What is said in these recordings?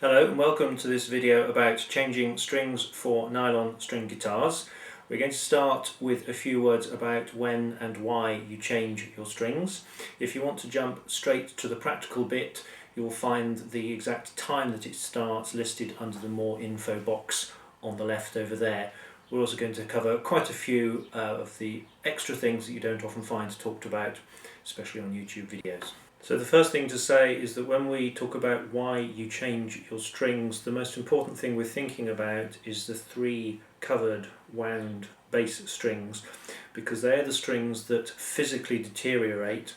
Hello and welcome to this video about changing strings for nylon string guitars. We're going to start with a few words about when and why you change your strings. If you want to jump straight to the practical bit, you'll find the exact time that it starts listed under the More Info box on the left over there. We're also going to cover quite a few of the extra things that you don't often find talked about, especially on YouTube videos. So the first thing to say is that when we talk about why you change your strings, the most important thing we're thinking about is the three covered wound bass strings, because they're the strings that physically deteriorate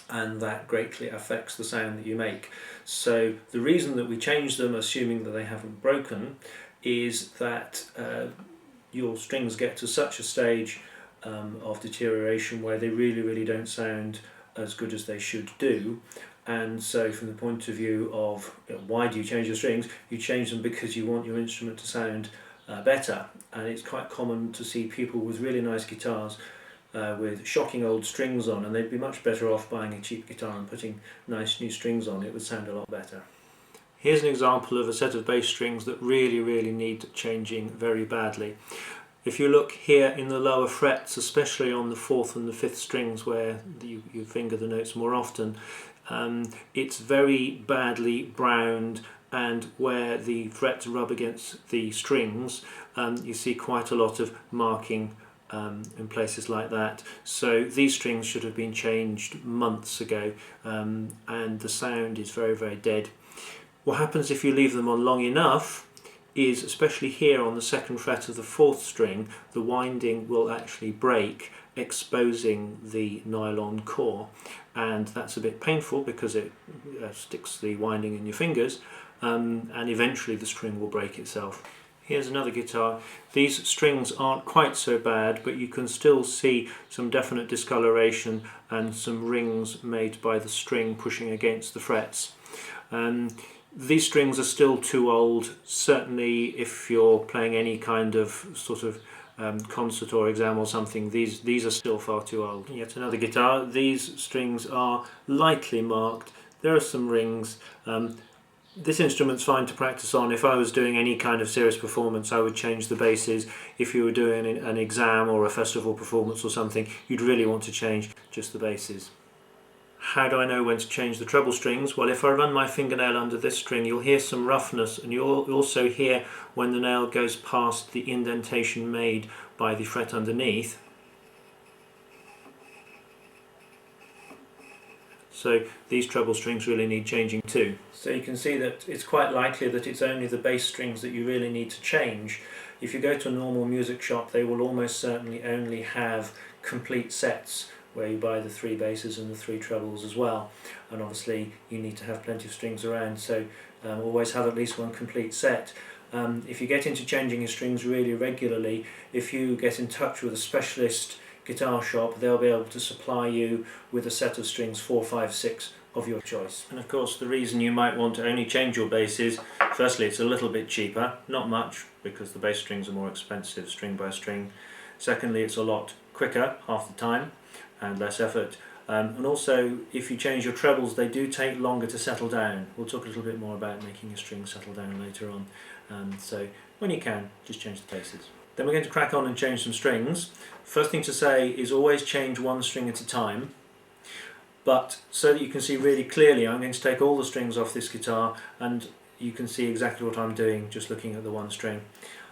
and that greatly affects the sound that you make. So the reason that we change them, assuming that they haven't broken, is that your strings get to such a stage of deterioration where they really don't sound as good as they should do. And so from the point of view of why do you change your strings, you change them because you want your instrument to sound better. And it's quite common to see people with really nice guitars with shocking old strings on, and they'd be much better off buying a cheap guitar and putting nice new strings on. It would sound a lot better. Here's an example of a set of bass strings that really need changing very badly. If you look here in the lower frets, especially on the 4th and the 5th strings where you finger the notes more often, it's very badly browned, and where the frets rub against the strings, you see quite a lot of marking in places like that. So these strings should have been changed months ago, and the sound is very dead. What happens if you leave them on long enough is, especially here on the 2nd fret of the 4th string, the winding will actually break, exposing the nylon core, and that's a bit painful because it sticks the winding in your fingers, and eventually the string will break itself. Here's another guitar. These strings aren't quite so bad, but you can still see some definite discoloration and some rings made by the string pushing against the frets. These strings are still too old. Certainly if you're playing any kind of sort of concert or exam or something, these are still far too old. Yet another guitar. These strings are lightly marked. There are some rings. This instrument's fine to practice on. If I was doing any kind of serious performance, I would change the basses. If you were doing an exam or a festival performance or something, you'd really want to change just the basses. How do I know when to change the treble strings? Well, if I run my fingernail under this string, you'll hear some roughness, and you'll also hear when the nail goes past the indentation made by the fret underneath. So these treble strings really need changing too. So you can see that it's quite likely that it's only the bass strings that you really need to change. If you go to a normal music shop, they will almost certainly only have complete sets where you buy the 3 basses and the 3 trebles as well, and obviously you need to have plenty of strings around, so always have at least one complete set. If you get into changing your strings really regularly, if you get in touch with a specialist guitar shop, they'll be able to supply you with a set of strings 4, 5, 6 of your choice. And of course the reason you might want to only change your basses, firstly it's a little bit cheaper, not much because the bass strings are more expensive string by string. Secondly, it's a lot quicker, half the time, and less effort. And also, if you change your trebles, they do take longer to settle down. We'll talk a little bit more about making a string settle down later on. So when you can, just change the basses. Then we're going to crack on and change some strings. First thing to say is always change one string at a time. But so that you can see really clearly, I'm going to take all the strings off this guitar, and you can see exactly what I'm doing just looking at the one string.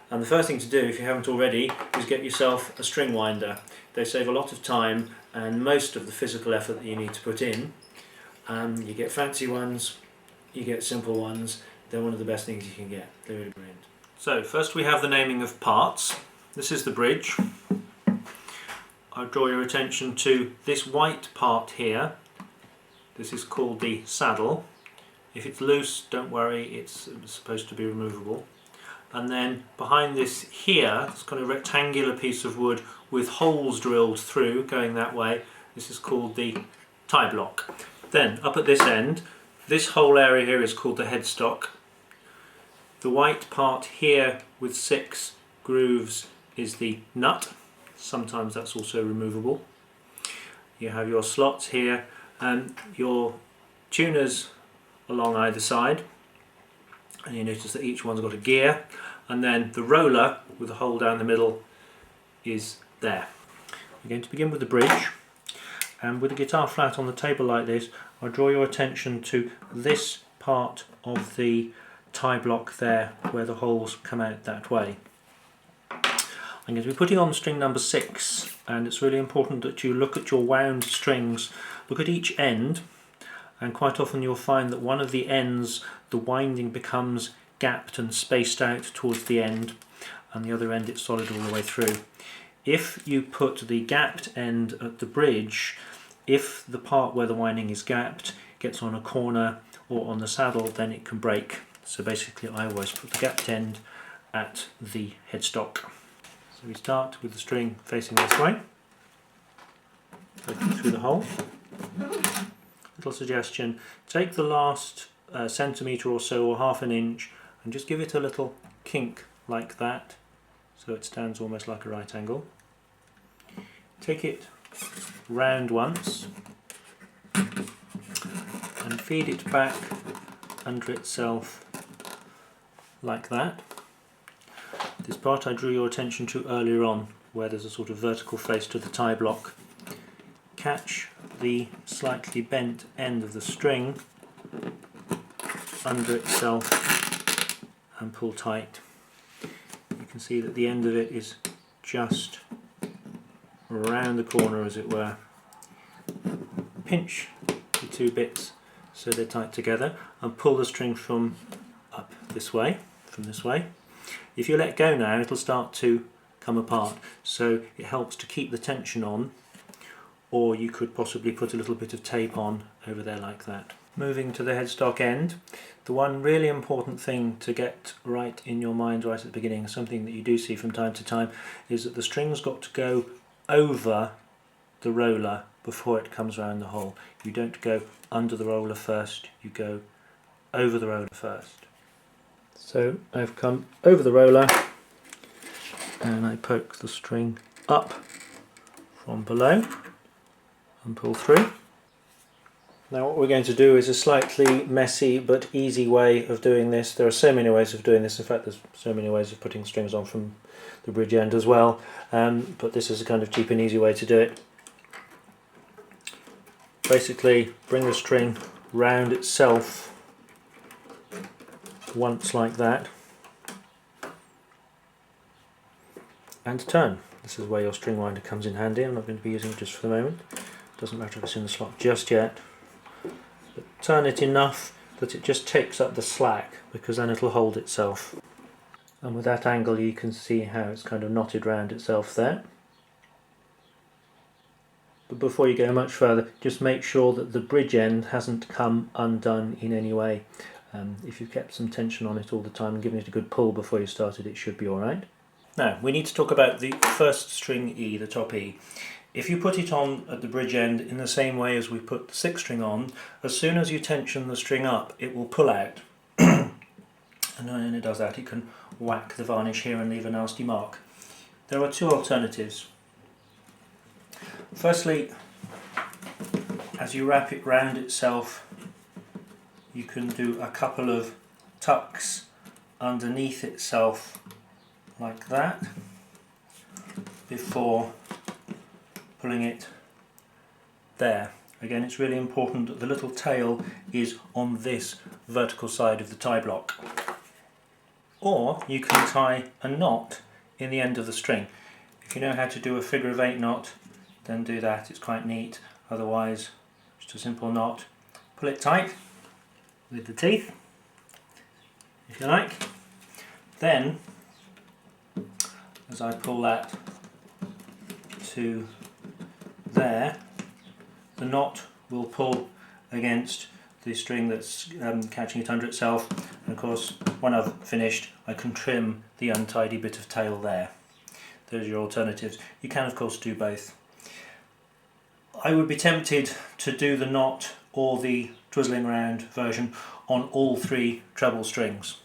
And the first thing to do, if you haven't already, is get yourself a string winder. They save a lot of time and most of the physical effort that you need to put in. You get fancy ones, you get simple ones. They're one of the best things you can get. They're really brilliant. So first we have the naming of parts. This is the bridge. I'll draw your attention to this white part here. This is called the saddle. If it's loose, don't worry, it's supposed to be removable. And then behind this here, it's kind of a rectangular piece of wood with holes drilled through going that way. This is called the tie block. Then up at this end, this whole area here is called the headstock. The white part here with 6 grooves is the nut. Sometimes that's also removable. You have your slots here and your tuners along either side. and you notice that each one's got a gear, and then the roller with the hole down the middle is there. We're going to begin with the bridge, and with the guitar flat on the table like this, I'll draw your attention to this part of the tie block there where the holes come out that way. I'm going to be putting on string number 6, and it's really important that you look at your wound strings, look at each end, and quite often you'll find that one of the ends, the winding becomes gapped and spaced out towards the end, and the other end it's solid all the way through. If you put the gapped end at the bridge, if the part where the winding is gapped gets on a corner or on the saddle, then it can break. So basically I always put the gapped end at the headstock. So we start with the string facing this way, looking through the hole. Little suggestion, take the last centimetre or so, or half an inch, and just give it a little kink like that, so it stands almost like a right angle. Take it round once and feed it back under itself like that. This part I drew your attention to earlier on, where there's a sort of vertical face to the tie block. Catch the slightly bent end of the string under itself and pull tight. You can see that the end of it is just around the corner, as it were. Pinch the two bits so they're tight together and pull the string from this way. If you let go now, it'll start to come apart, so it helps to keep the tension on, or you could possibly put a little bit of tape on over there like that. Moving to the headstock end, the one really important thing to get right in your mind right at the beginning, something that you do see from time to time, is that the string's got to go over the roller before it comes around the hole. You don't go under the roller first, you go over the roller first. So I've come over the roller and I poke the string up from below and pull through. Now what we're going to do is a slightly messy but easy way of doing this. There are so many ways of doing this, in fact there's so many ways of putting strings on from the bridge end as well, but this is a kind of cheap and easy way to do it. Basically bring the string round itself once like that and turn. This is where your string winder comes in handy. I'm not going to be using it just for the moment. Doesn't matter if it's in the slot just yet. But turn it enough that it just takes up the slack, because then it'll hold itself. And with that angle you can see how it's kind of knotted round itself there. But before you go much further, just make sure that the bridge end hasn't come undone in any way. If you've kept some tension on it all the time and given it a good pull before you started, it should be alright. Now, we need to talk about the first string E, the top E. If you put it on at the bridge end in the same way as we put the 6th string on, as soon as you tension the string up, it will pull out. And when it does that, it can whack the varnish here and leave a nasty mark. There are two alternatives. Firstly, as you wrap it round itself, you can do a couple of tucks underneath itself like that before pulling it there. Again, it's really important that the little tail is on this vertical side of the tie block. Or you can tie a knot in the end of the string. If you know how to do a figure of 8 knot, then do that, it's quite neat. Otherwise, just a simple knot. Pull it tight with the teeth, if you like. Then, as I pull that to there, the knot will pull against the string that's catching it under itself, and of course when I've finished I can trim the untidy bit of tail there. Those are your alternatives. You can of course do both. I would be tempted to do the knot or the twizzling round version on all 3 treble strings.